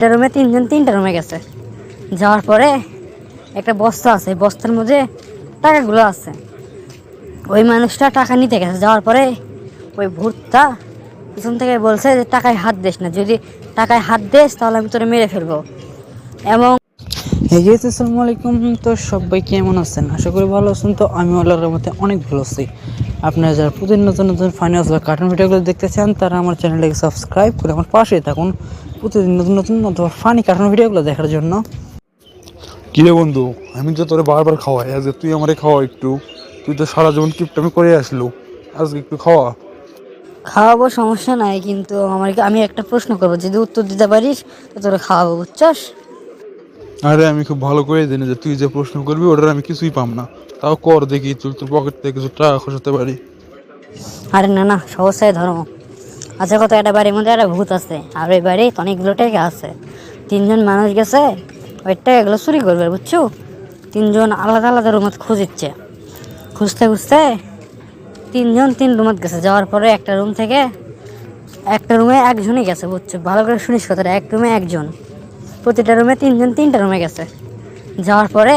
একটা রুমে তিনজন তিনটা রুমে গেছে। যাওয়ার পরে একটা বস্তা আছে, বস্তার মধ্যে টাকাগুলো আছে। ওই মানুষটা টাকা নিতে গেছে। যাওয়ার পরে ওই ভূতটা পিছন থেকে বলছে যে টাকায় হাত দিস না, যদি টাকায় হাত দিস তাহলে আমি তোরে মেরে ফেলবো। এবং আসসালামু আলাইকুম। তো সবাই কেমন আছেন? আশা করি ভালো আছেন। তো আমি আল্লাহর রহমতে অনেক ভালো আছি। আপনারা যারা প্রতিদিন নতুন নতুন ফাইনাল কার্টুন ভিডিওগুলো দেখতে চান তারা আমার চ্যানেলটাকে সাবস্ক্রাইব করে আমার পাশেই থাকুন প্রতিদিন নতুন নতুন অথবা ফানি কার্টুন ভিডিওগুলো দেখার জন্য। কিরে বন্ধু, আমি তো তোরে বারবার খাওয়াই, আজকে তুই আমারে খাওয়া একটু। তুই তো সারা জীবন কিপটামি করে আসলো, আজকে একটু খাওয়া। খাওয়াবো, সমস্যা নাই, কিন্তু আমি একটা প্রশ্ন করবো, যদি উত্তর দিতে পারিস তো তোরে খাওয়াবো, বুঝছস? আরে আমি খুব ভালো করে জানি যে তুই যে প্রশ্ন করবি ওটার আমি কিছুই পাম না, তাও কর দেখি, চল তোর পকেট থেকে কিছু টাকা খসাতে পারি। আরে না না, সহসাই ধর্ম। আচ্ছা, কত একটা বাড়ির মধ্যে একটা ভূত আছে, আর ওই বাড়ি অনেকগুলো টাকা আছে। তিনজন মানুষ গেছে ওই টাকাগুলো চুরি করবে, বুঝছো? তিনজন আলাদা আলাদা রুমত খুঁজিচ্ছে। খুঁজতে খুঁজতে তিনজন তিন রুমত গেছে। যাওয়ার পরে একটা রুম থেকে একটা রুমে একজনই গেছে, বুঝছো? ভালো করে শুনিস কথাটা, এক রুমে একজন। প্রতিটা রুমে তিনজন তিনটা রুমে গেছে। যাওয়ার পরে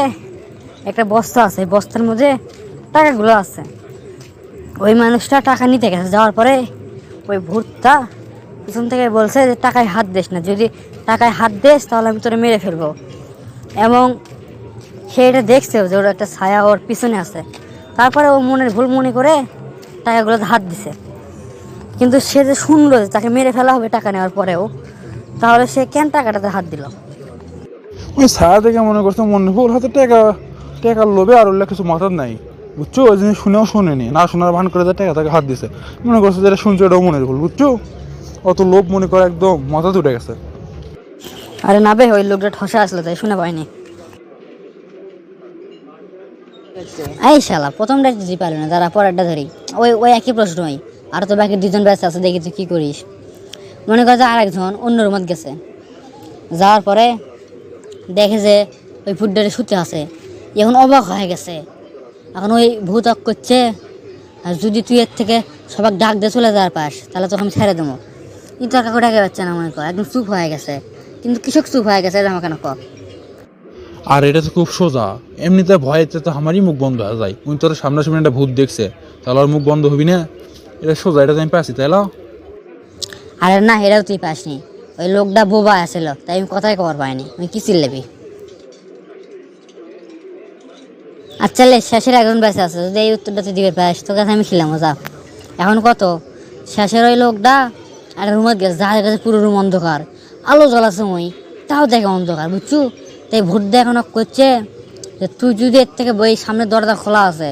একটা বস্তা আছে, বস্তার মধ্যে টাকাগুলো আছে। ওই মানুষটা টাকা নিতে গেছে। যাওয়ার পরে ওই ভূতটা পিছন থেকে বলছে যে টাকায় হাত দিস না, যদি টাকায় হাত দিস তাহলে আমি তোরে মেরে ফেলবো। এবং সে এটা দেখছেও যে ওর একটা ছায়া ওর পিছনে আছে। তারপরে ও মনের ভুল মনে করে টাকাগুলোতে হাত দিছে। কিন্তু সে যে শুনলো যে তাকে মেরে ফেলা হবে টাকা নেওয়ার পরেও, তাহলে সে কেন টাকাটাতে হাত দিল? ওই ছায়া দেখে মনে করছে মনে ওর হাতে টাকার লোভে আর ওগুলো কিছু মাথার নাই, বুঝছো? ওই জিনিস শুনেও শোনেনি, না শোনার ভান করে টাকা তাকে হাত দিছে। মনে করছে যেটা শুনছো ওটাও মনের ভুল, বুঝছো? অত লোভ মনে করে একদম মাথা উঠে গেছে। আরে না বে, ওই লোকটা ঠসা আসলো তাই শুনে পাইনি। এই শালা, প্রথমটা যদি পারলি না, তারা পরেরটা ধরি। ওই ওই একই প্রশ্নই। আর তো বাকি দুজন ব্যস্ত আছে, দেখি তুই কী করিস। মনে কর যে আরেকজন অন্য রুমত গেছে। যাওয়ার পরে দেখে যে ওই ভূতটারে শুতে আছে। এখন অবাক হয়ে গেছে। এখন ওই ভূত অক করছে, আর যদি তুই এর থেকে সবাক ডাক দিয়ে চলে যাওয়ার পাস তাহলে তোকে আমি ছেড়ে দেবো। কিন্তু কাকু ডাকে পাচ্ছে না, মনে কর একদম চুপ হয়ে গেছে। কিন্তু কৃষক চুপ হয়ে গেছে, আমার কেন কর। আর এটা তো খুব সোজা, এমনিতে ভয়েতে তো আমারই মুখ বন্ধ হয়ে যায়। উনি তোর সামনাসামনি একটা ভূত দেখছে, তাহলে আর মুখ বন্ধ হবি না? এটা সোজা, এটা তো আমি পাচ্ছি, তাই না? আরে না, এটাও তুই পাসনি। ওই লোকটা বোবা আসছিল, তাই আমি কথাই খবর পাইনি। আমি কি চিল্লাবি? আচ্ছা লে, শেষের একজন বেঁচে আছে, যদি এই উত্তরটা তুই দিবে পাস তোর কাছে আমি খিলাম যা। এখন কত শেষের ওই লোকটা আর রুমত গেছে, যার কাছে পুরো রুম অন্ধকার, আলো জ্বলাছে ওই, তাও দেখে অন্ধকার, বুঝছু? তাই ভোট দিয়ে এখন করছে যে তুই যদি এর থেকে বই সামনে দরজা খোলা আছে,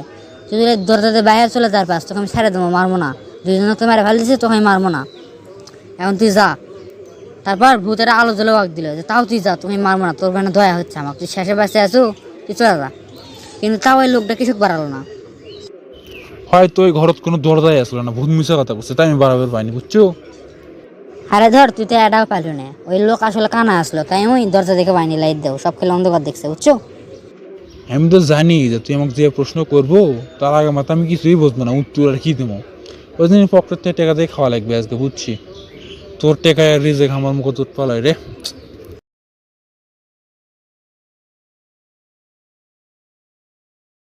যদি এই দরজাতে বাইরে চলে যার পাস তোকে আমি ছেড়ে দেবো, মারবো না। দুজনে তো মেরে ফেল দিছে, তোকে আমি মারবো না। এখন তুই যা। তারপর ভূতের আলো জ্বলে ওয়াক দিল যে তাও তুই যা, তুমি মারবো না, তোর মানে দয়া হচ্ছে আমার, তুই শেষে বাঁচে আছো, তুই চলে যা। কিন্তু তাও ওই লোকটা কিছু বাড়ালো না। হয়তো ওই ঘরত কোনো দরজাই আসলো না, ভূত মিশা কথা বলছে, তাই আমি বারাবার পাইনি, বুঝছো? আরে ধর, তুই তো এটাও পাইল না। ওই লোক আসলে কানা আসলো, তাই ওই দরজা দেখে পাইনি, লাইট দেও, সব খেলে অন্ধকার দেখছে, বুঝছো? আমি তো জানি যে তুই আমাকে যে প্রশ্ন করবো তার আগে মাথা আমি কিছুই বুঝবো না, উত্তর আর কি দেবো। ওই দিন পকেট থেকে টাকা দিয়ে খাওয়া লাগবে আজকে, বুঝছি? তোর টেকায় রিজেক আমার মুখ দুধ পালায় রে।